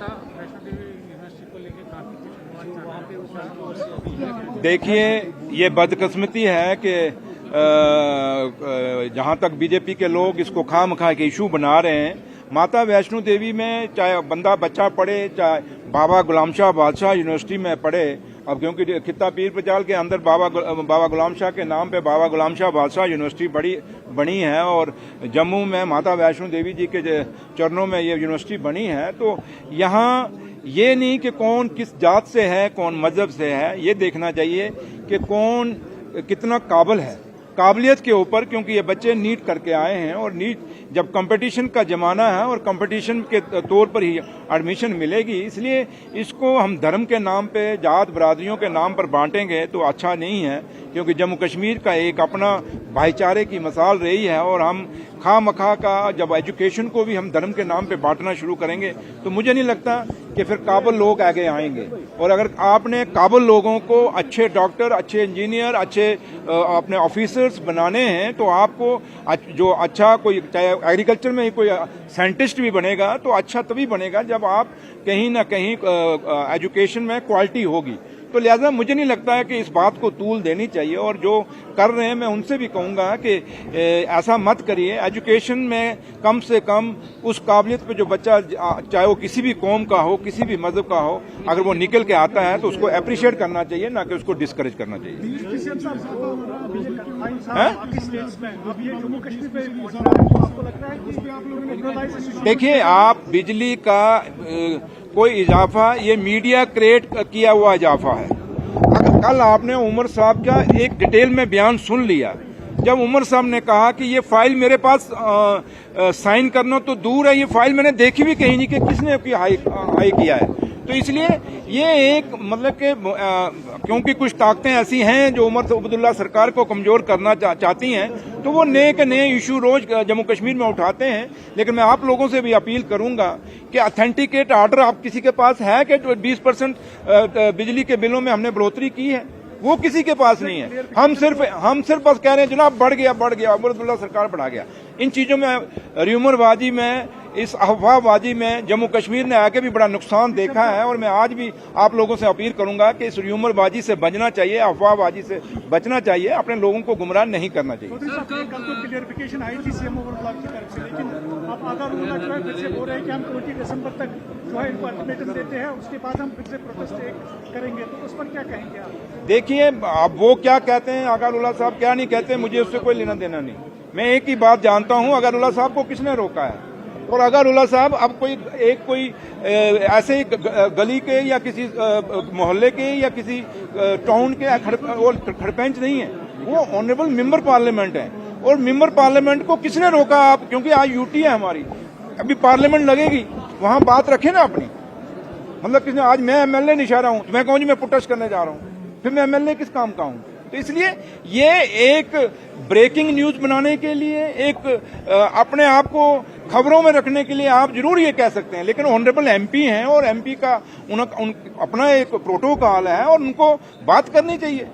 माता वैष्णो देवी यूनिवर्सिटी को लेकर काफी कुछ देखिए, ये बदकिस्मती है कि जहां तक बीजेपी के लोग इसको खामखा के इशू बना रहे हैं। माता वैष्णो देवी में चाहे बच्चा पढ़े, चाहे बाबा गुलाम शाह बादशाह यूनिवर्सिटी में पढ़े, अब क्योंकि खित्ता पीर पचाल के अंदर बाबा गुलाम शाह के नाम पे बाबा गुलाम शाह बादशाह यूनिवर्सिटी बनी है और जम्मू में माता वैष्णो देवी जी के चरणों में ये यूनिवर्सिटी बनी है। तो यहाँ ये नहीं कि कौन किस जात से है, कौन मजहब से है, ये देखना चाहिए कि कौन कितना काबिल है, काबिलियत के ऊपर। क्योंकि ये बच्चे नीट करके आए हैं और नीट जब कंपटीशन का जमाना है और कंपटीशन के तौर पर ही एडमिशन मिलेगी, इसलिए इसको हम धर्म के नाम पे, जात बरादरियों के नाम पर बांटेंगे तो अच्छा नहीं है। क्योंकि जम्मू कश्मीर का एक अपना भाईचारे की मिसाल रही है और हम खामखा का जब एजुकेशन को भी हम धर्म के नाम पे बांटना शुरू करेंगे तो मुझे नहीं लगता कि फिर काबिल लोग आगे आएंगे। और अगर आपने काबिल लोगों को, अच्छे डॉक्टर, अच्छे इंजीनियर, अच्छे अपने ऑफिसर्स बनाने हैं तो आपको जो अच्छा कोई, चाहे एग्रीकल्चर में ही कोई साइंटिस्ट भी बनेगा तो अच्छा तभी बनेगा जब आप कहीं ना कहीं एजुकेशन में क्वालिटी होगी। तो लिहाजा मुझे नहीं लगता है कि इस बात को तूल देनी चाहिए। और जो कर रहे हैं मैं उनसे भी कहूंगा कि ऐसा मत करिए। एजुकेशन में कम से कम उस काबिलियत पे जो बच्चा, चाहे वो किसी भी कौम का हो, किसी भी मजहब का हो, अगर वो निकल के आता है तो उसको अप्रिशिएट करना चाहिए, ना कि उसको डिस्करेज करना चाहिए। देखिए, आप बिजली का कोई इजाफा, ये मीडिया क्रिएट किया हुआ इजाफा है। अगर कल आपने उमर साहब का एक डिटेल में बयान सुन लिया, जब उमर साहब ने कहा कि ये फाइल मेरे पास साइन करना तो दूर है, ये फाइल मैंने देखी भी कहीं नहीं कि किसने हाई किया है। तो इसलिए ये एक मतलब कि क्योंकि कुछ ताकतें ऐसी हैं जो उमर अब्दुल्ला सरकार को कमजोर करना चाहती हैं, तो वो नए के नए इशू रोज जम्मू कश्मीर में उठाते हैं। लेकिन मैं आप लोगों से भी अपील करूंगा कि ऑथेंटिकेट ऑर्डर आप किसी के पास है कि 20% बिजली के बिलों में हमने बढ़ोतरी की है, वो किसी के पास नहीं है। हम सिर्फ बस कह रहे हैं जनाब बढ़ गया, उमर अब्दुल्ला सरकार बढ़ा गया। इन चीजों में, र्यूमरबाजी में, इस अफवाहबाजी में जम्मू कश्मीर ने आके भी बड़ा नुकसान देखा है। और मैं आज भी आप लोगों से अपील करूंगा कि इस र्यूमरबाजी से बचना चाहिए, अफवाहबाजी से बचना चाहिए, अपने लोगों को गुमराह नहीं करना चाहिए। क्लियरिफिकेशन आई थी सीएम ओवरब्लॉक की तरफ से, लेकिन अब आगारूल्लाह जो है फिर से बोल रहे हैं कि हम 20 दिसंबर तक जो है इनको अल्टीमेटम देते हैं, उसके बाद हम फिर से प्रोटेस्ट करेंगे। तो उस पर क्या कहेंगे आप? देखिए, अब वो क्या कहते हैं, आगारूल्लाह साहब क्या नहीं कहते, मुझे उससे कोई लेना देना नहीं। मैं एक ही बात जानता हूं, आगारूल्लाह साहब को किसने रोका है। और आगारूल्लाह साहब अब कोई ऐसे गली के या किसी मोहल्ले के या किसी टाउन के खड़पेंच नहीं है, वो ऑनरेबल मेंबर पार्लियामेंट है। और मेंबर पार्लियामेंट को किसने रोका आप? क्योंकि आज यूटी है हमारी, अभी पार्लियामेंट लगेगी, वहां बात रखे ना अपनी। मतलब किसने, आज मैं एमएलए नहीं रहा हूं, मैं कहूं जी मैं प्रोटेस्ट करने जा रहा हूं, फिर मैं एमएलए किस काम का हूं? तो इसलिए ये एक ब्रेकिंग न्यूज बनाने के लिए, एक अपने आप को खबरों में रखने के लिए आप जरूर ये कह सकते हैं, लेकिन ऑनरेबल एमपी हैं और एमपी का अपना एक प्रोटोकॉल है और उनको बात करनी चाहिए।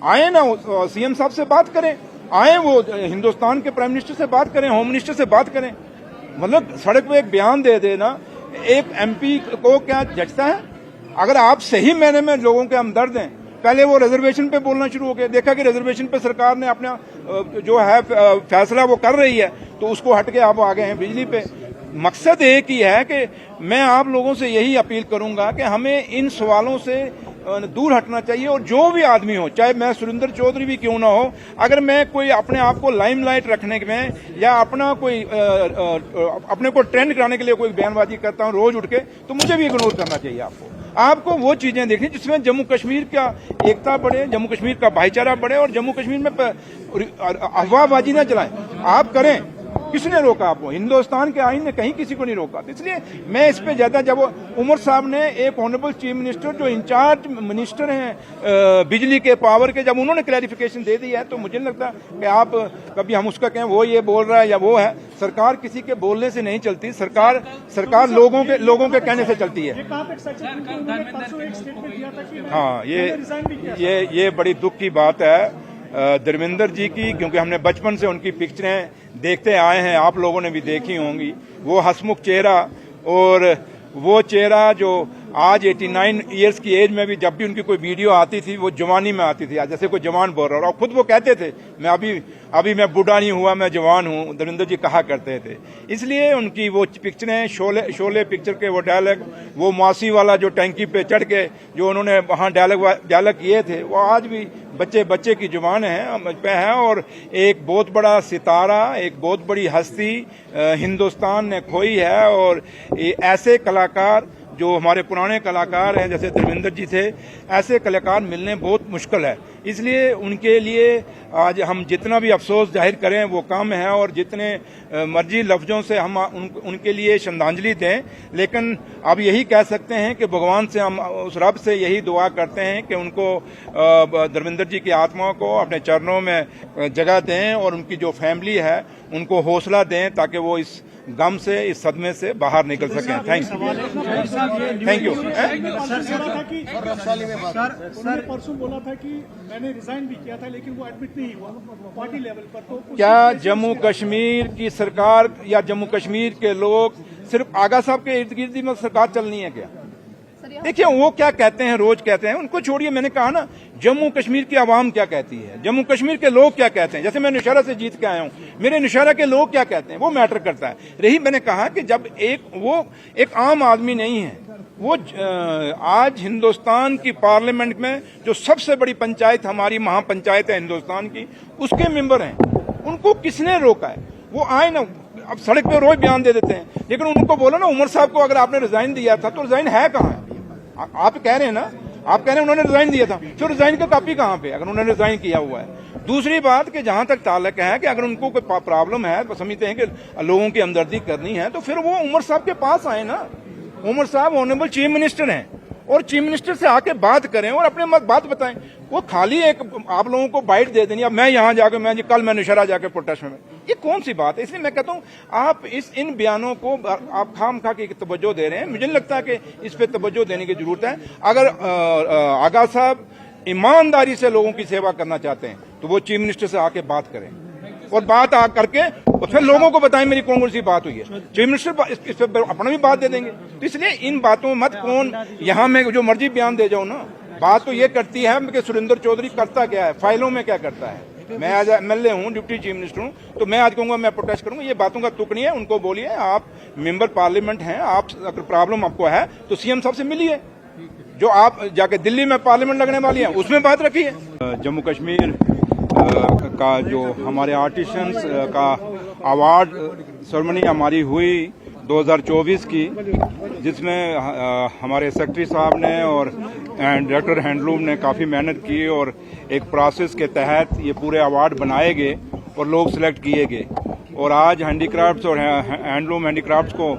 आए ना सीएम साहब से बात करें, आए वो हिंदुस्तान के प्राइम मिनिस्टर से बात करें, होम मिनिस्टर से बात करें। मतलब सड़क पे एक बयान दे देना एक एमपी को क्या जचता है? अगर आप सही मायने में लोगों के हमदर्द हैं, पहले वो रिजर्वेशन पे बोलना शुरू हो गया, देखा कि रिजर्वेशन पे सरकार ने अपना जो है फैसला वो कर रही है, तो उसको हट के आप आ गए हैं बिजली पे। मकसद एक ही है कि मैं आप लोगों से यही अपील करूंगा कि हमें इन सवालों से दूर हटना चाहिए। और जो भी आदमी हो, चाहे मैं सुरेंद्र चौधरी भी क्यों ना हो, अगर मैं कोई अपने आप को लाइमलाइट रखने में या अपना कोई अपने को ट्रेंड कराने के लिए कोई बयानबाजी करता हूं रोज उठ के, तो मुझे भी इग्नोर करना चाहिए। आपको वो चीजें देखनी जिसमें जम्मू कश्मीर का एकता बढ़े, जम्मू कश्मीर का भाईचारा बढ़े और जम्मू कश्मीर में अफवाहबाजी ना चलाएं। आप करें, किसने रोका आपको? हिंदुस्तान के आईन ने कहीं किसी को नहीं रोका। तो इसलिए मैं इस पे ज्यादा, जब उमर साहब ने एक ऑनरेबल चीफ मिनिस्टर जो इंचार्ज मिनिस्टर हैं बिजली के, पावर के, जब उन्होंने क्लैरिफिकेशन दे दी है, तो मुझे नहीं लगता कि आप कभी हम उसका कहें वो ये बोल रहा है या वो है। सरकार किसी के बोलने से नहीं चलती, सरकार लोगों के कहने से चलती है। हाँ, ये बड़ी दुख की बात है धर्मेंद्र जी की, क्योंकि हमने बचपन से उनकी पिक्चरें देखते आए हैं, आप लोगों ने भी देखी होंगी। वो हंसमुख चेहरा और वो चेहरा जो आज 89 इयर्स की एज में भी जब भी उनकी कोई वीडियो आती थी वो जवानी में आती थी, आज जैसे कोई जवान बोल रहा है। और खुद वो कहते थे मैं अभी मैं बूढ़ा नहीं हुआ, मैं जवान हूं, धर्मेंद्र जी कहा करते थे। इसलिए उनकी वो पिक्चरें, शोले पिक्चर के वो डायलॉग, वो मासी वाला जो टैंकी पे चढ़ के जो उन्होंने वहां डायलॉग किए थे, वो आज भी बच्चे की जुबान है। और एक बहुत बड़ा सितारा, एक बहुत बड़ी हस्ती हिंदुस्तान ने खोई है। और ऐसे कलाकार जो हमारे पुराने कलाकार हैं जैसे धर्मेंद्र जी थे, ऐसे कलाकार मिलने बहुत मुश्किल है। इसलिए उनके लिए आज हम जितना भी अफसोस जाहिर करें वो कम है, और जितने मर्जी लफ्जों से हम उनके लिए श्रद्धांजलि दें, लेकिन अब यही कह सकते हैं कि भगवान से हम उस रब से यही दुआ करते हैं कि उनको धर्मेंद्र जी की आत्मा को अपने चरणों में जगह दें और उनकी जो फैमिली है उनको हौसला दें ताकि वो इस गम से, इस सदमे से बाहर निकल सकें। Thank you. सर परसों बोला था कि मैंने रिजाइन भी किया था लेकिन वो एडमिट नहीं हुआ पार्टी लेवल पर। तो क्या जम्मू कश्मीर की सरकार या जम्मू कश्मीर के लोग सिर्फ आगा साहब के इर्द गिर्द में सरकार चलनी है क्या? देखिए वो क्या कहते हैं, रोज कहते हैं, उनको छोड़िए। मैंने कहा ना, जम्मू कश्मीर की आवाम क्या कहती है, जम्मू कश्मीर के लोग क्या कहते हैं। जैसे मैं नौशहरा से जीत के आया हूं, मेरे नौशहरा के लोग क्या कहते हैं वो मैटर करता है। रही मैंने कहा कि जब वो एक आम आदमी नहीं है, वो आज हिंदुस्तान की पार्लियामेंट में जो सबसे बड़ी पंचायत, हमारी महापंचायत है हिंदुस्तान की, उसके मेंबर हैं। उनको किसने रोका है? वो आए ना, अब सड़क पे रोज बयान दे देते हैं, लेकिन उनको बोलो ना उमर साहब को अगर आपने रिजाइन दिया था तो रिजाइन है कहाँ है? आप कह रहे हैं ना, आप कह रहे हैं उन्होंने रिजाइन दिया था, तो रिजाइन का कॉपी कहाँ पे अगर उन्होंने रिजाइन किया हुआ है? दूसरी बात कि जहां तक ताल्लुक है कि अगर उनको कोई प्रॉब्लम है, तो समझते हैं कि लोगों की हमदर्दी करनी है, तो फिर वो उमर साहब के पास आए ना। उमर साहब ऑनरेबल चीफ मिनिस्टर हैं और चीफ मिनिस्टर से आके बात करें और अपने बात बताएं। वो खाली एक आप लोगों को बाइट दे देनी, अब मैं यहां जाकर कल मैं नौशहरा जाकर प्रोटेस्ट में, ये कौन सी बात है? इसलिए मैं कहता हूं आप इन बयानों को आप खामखा के तवज्जो दे रहे हैं। मुझे नहीं लगता कि इस पे तवज्जो देने की जरूरत है। अगर आगा साहब ईमानदारी से लोगों की सेवा करना चाहते हैं तो वो चीफ मिनिस्टर से आके बात करें और बात करके और फिर लोगों को बताएं मेरी कौन सी बात हुई है। चीफ मिनिस्टर इस पर अपना भी बात दे देंगे। तो इसलिए इन बातों में मत कौन यहां में जो मर्जी बयान दे जाओ ना। बात तो ये करती है कि सुरेंद्र चौधरी करता क्या है, फाइलों में क्या करता है। मैं आज एमएलए हूं, डिप्टी चीफ मिनिस्टर हूं, तो मैं आज कहूंगा मैं प्रोटेस्ट करूंगा, ये बातों का तुक नहीं है। उनको बोलिए आप मेंबर पार्लियामेंट हैं, आप अगर प्रॉब्लम आपको है तो सीएम साहब से मिलिए। जो आप जाके दिल्ली में पार्लियामेंट लगने वाली है उसमें बात रखिए। जम्मू कश्मीर का जो हमारे आर्टिशंस का अवार्ड सेरेमनी हमारी हुई 2024 की, जिसमें हमारे सेक्रेटरी साहब ने और डायरेक्टर हैंडलूम ने काफ़ी मेहनत की और एक प्रोसेस के तहत ये पूरे अवार्ड बनाए गए और लोग सिलेक्ट किए गए। और आज हैंडीक्राफ्ट्स और हैंडलूम हैंडीक्राफ्ट्स को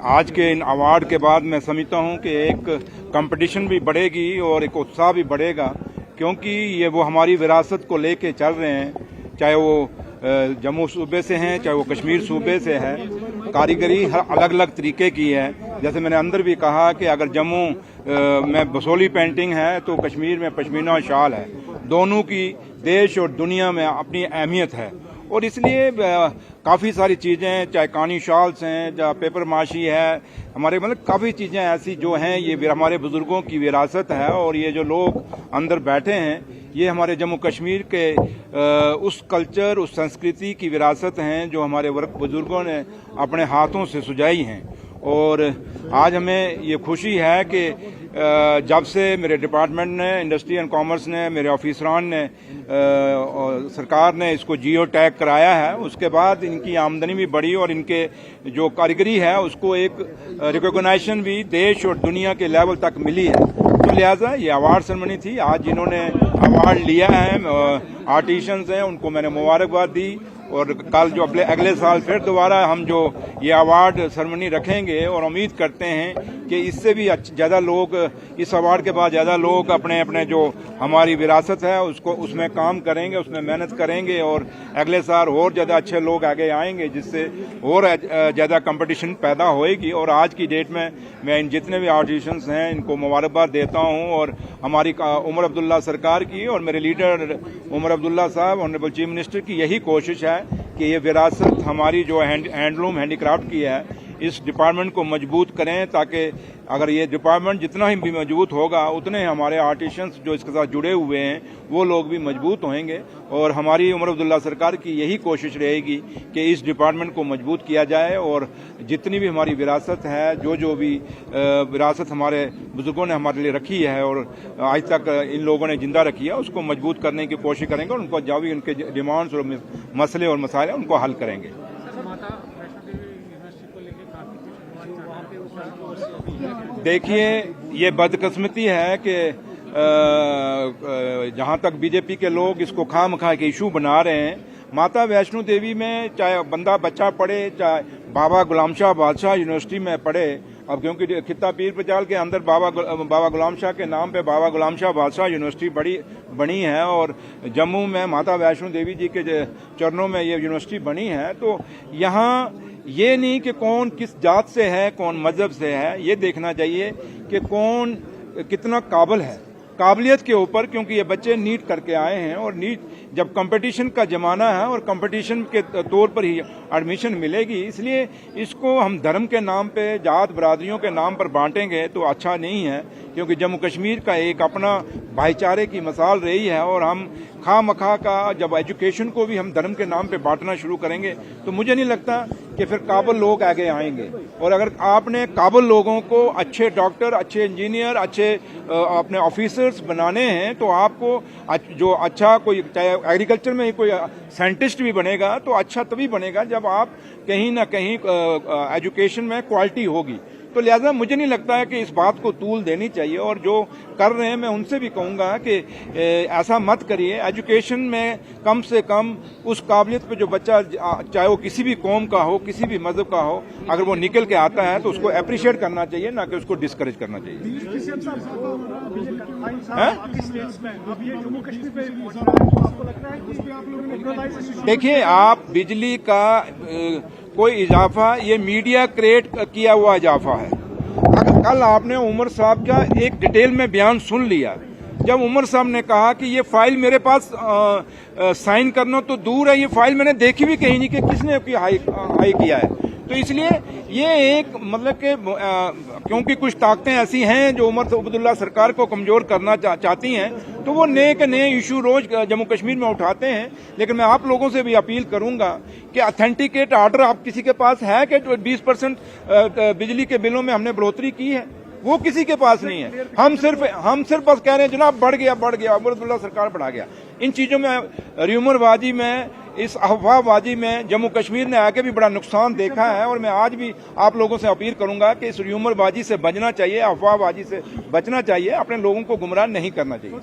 आज के इन अवार्ड के बाद मैं समझता हूँ कि एक कंपटीशन भी बढ़ेगी और एक उत्साह भी बढ़ेगा, क्योंकि ये वो हमारी विरासत को लेके चल रहे हैं, चाहे वो जम्मू सूबे से हैं चाहे वो कश्मीर सूबे से है। कारीगरी हर अलग अलग तरीके की है। जैसे मैंने अंदर भी कहा कि अगर जम्मू में बसोली पेंटिंग है तो कश्मीर में पश्मीना शाल है। दोनों की देश और दुनिया में अपनी अहमियत है और इसलिए काफ़ी सारी चीज़ें, चाहे कानी शॉल्स हैं, चाहे पेपर माशी है, हमारे मतलब काफ़ी चीज़ें ऐसी जो हैं ये हमारे बुजुर्गों की विरासत है। और ये जो लोग अंदर बैठे हैं ये हमारे जम्मू कश्मीर के उस कल्चर, उस संस्कृति की विरासत हैं जो हमारे बुजुर्गों ने अपने हाथों से सुझाई हैं। और आज हमें ये खुशी है कि जब से मेरे डिपार्टमेंट ने, इंडस्ट्री एंड कॉमर्स ने, मेरे ऑफिसरान ने, सरकार ने इसको जियो टैग कराया है, उसके बाद इनकी आमदनी भी बढ़ी और इनके जो कारीगरी है उसको एक रिकॉग्नाइजेशन भी देश और दुनिया के लेवल तक मिली है। तो लिहाजा ये अवार्ड सेरेमनी थी। आज जिन्होंने अवार्ड लिया है आर्टिशंस हैं, उनको मैंने मुबारकबाद दी और कल जो अगले साल फिर दोबारा हम जो ये अवार्ड सेरेमनी रखेंगे और उम्मीद करते हैं कि इससे भी ज़्यादा लोग, इस अवार्ड के बाद ज़्यादा लोग अपने अपने जो हमारी विरासत है उसको उसमें काम करेंगे, उसमें मेहनत करेंगे और अगले साल और ज़्यादा अच्छे लोग आगे आएंगे, जिससे और ज़्यादा कंपटीशन पैदा होएगी। और आज की डेट में मैं इन जितने भी आर्टिशंस हैं इनको मुबारकबाद देता हूँ और हमारी उमर अब्दुल्ला सरकार की और मेरे लीडर उमर अब्दुल्ला साहब, ऑनरेबल चीफ मिनिस्टर की यही कोशिश है कि ये विरासत हमारी जो हैंडलूम हैंडीक्राफ्ट की है इस डिपार्टमेंट को मजबूत करें, ताकि अगर ये डिपार्टमेंट जितना ही भी मजबूत होगा उतने हमारे आर्टिशंस जो इसके साथ जुड़े हुए हैं वो लोग भी मजबूत होंगे। और हमारी उमर अब्दुल्ला सरकार की यही कोशिश रहेगी कि इस डिपार्टमेंट को मजबूत किया जाए और जितनी भी हमारी विरासत है, जो भी विरासत हमारे बुजुर्गों ने हमारे लिए रखी है और आज तक इन लोगों ने जिंदा रखी है, उसको मजबूत करने की कोशिश करेंगे और उनको जो भी उनके डिमांड्स और मसले और मसाइल हैं उनको हल करेंगे। माता वैष्णो देवी यूनिवर्सिटी को लेकर काफी देखिए, ये बदकिस्मती है कि जहां तक बीजेपी के लोग इसको खामखा के इशू बना रहे हैं। माता वैष्णो देवी में चाहे बंदा बच्चा पढ़े, चाहे बाबा गुलाम शाह बादशाह यूनिवर्सिटी में पढ़े, अब क्योंकि खित्ता पीर पचाल के अंदर बाबा गुलाम शाह के नाम पे बाबा गुलाम शाह बादशाह यूनिवर्सिटी बनी है और जम्मू में माता वैष्णो देवी जी के चरणों में ये यूनिवर्सिटी बनी है। तो यहाँ ये नहीं कि कौन किस जात से है, कौन मजहब से है, ये देखना चाहिए कि कौन कितना काबिल है, काबिलियत के ऊपर, क्योंकि ये बच्चे नीट करके आए हैं और नीट जब कंपटीशन का जमाना है और कंपटीशन के तौर पर ही एडमिशन मिलेगी, इसलिए इसको हम धर्म के नाम पे, जात बरादरियों के नाम पर बांटेंगे तो अच्छा नहीं है, क्योंकि जम्मू कश्मीर का एक अपना भाईचारे की मिसाल रही है। और हम खामखा का जब एजुकेशन को भी हम धर्म के नाम पे बांटना शुरू करेंगे तो मुझे नहीं लगता कि फिर काबिल लोग आगे आएंगे। और अगर आपने काबिल लोगों को अच्छे डॉक्टर, अच्छे इंजीनियर, अच्छे अपने ऑफिसर्स बनाने हैं तो आपको जो अच्छा कोई, चाहे एग्रीकल्चर में ही कोई साइंटिस्ट भी बनेगा तो अच्छा तभी बनेगा जब आप कहीं ना कहीं एजुकेशन में क्वालिटी होगी। तो लिहाजा मुझे नहीं लगता है कि इस बात को तूल देनी चाहिए, और जो कर रहे हैं मैं उनसे भी कहूंगा कि ऐसा मत करिए। एजुकेशन में कम से कम उस काबिलियत पे जो बच्चा, चाहे वो किसी भी कौम का हो, किसी भी मजहब का हो, अगर वो निकल के आता है तो उसको अप्रिशिएट करना चाहिए, ना कि उसको डिस्करेज करना चाहिए। देखिए, आप बिजली का कोई इजाफा, ये मीडिया क्रिएट किया हुआ इजाफा है। अगर कल आपने उमर साहब का एक डिटेल में बयान सुन लिया, जब उमर साहब ने कहा कि ये फाइल मेरे पास साइन करना तो दूर है, ये फाइल मैंने देखी भी कहीं नहीं कि किसने हाई किया है। तो इसलिए ये एक मतलब कि क्योंकि कुछ ताकतें ऐसी हैं जो उमर अब्दुल्ला सरकार को कमजोर करना चाहती हैं, तो वो नए के नए इशू रोज जम्मू कश्मीर में उठाते हैं। लेकिन मैं आप लोगों से भी अपील करूंगा कि ऑथेंटिकेट ऑर्डर आप किसी के पास है कि 20% बिजली के बिलों में हमने बढ़ोतरी की है, वो किसी के पास नहीं है। हम सिर्फ बस कह रहे हैं जनाब बढ़ गया, उमर अब्दुल्ला सरकार बढ़ा गया। इन चीजों में, र्यूमरबाजी में, इस अफवाहबाजी में जम्मू कश्मीर ने आके भी बड़ा नुकसान देखा है। और मैं आज भी आप लोगों से अपील करूंगा कि इस र्यूमरबाजी से बचना चाहिए, अफवाहबाजी से बचना चाहिए, अपने लोगों को गुमराह नहीं करना चाहिए।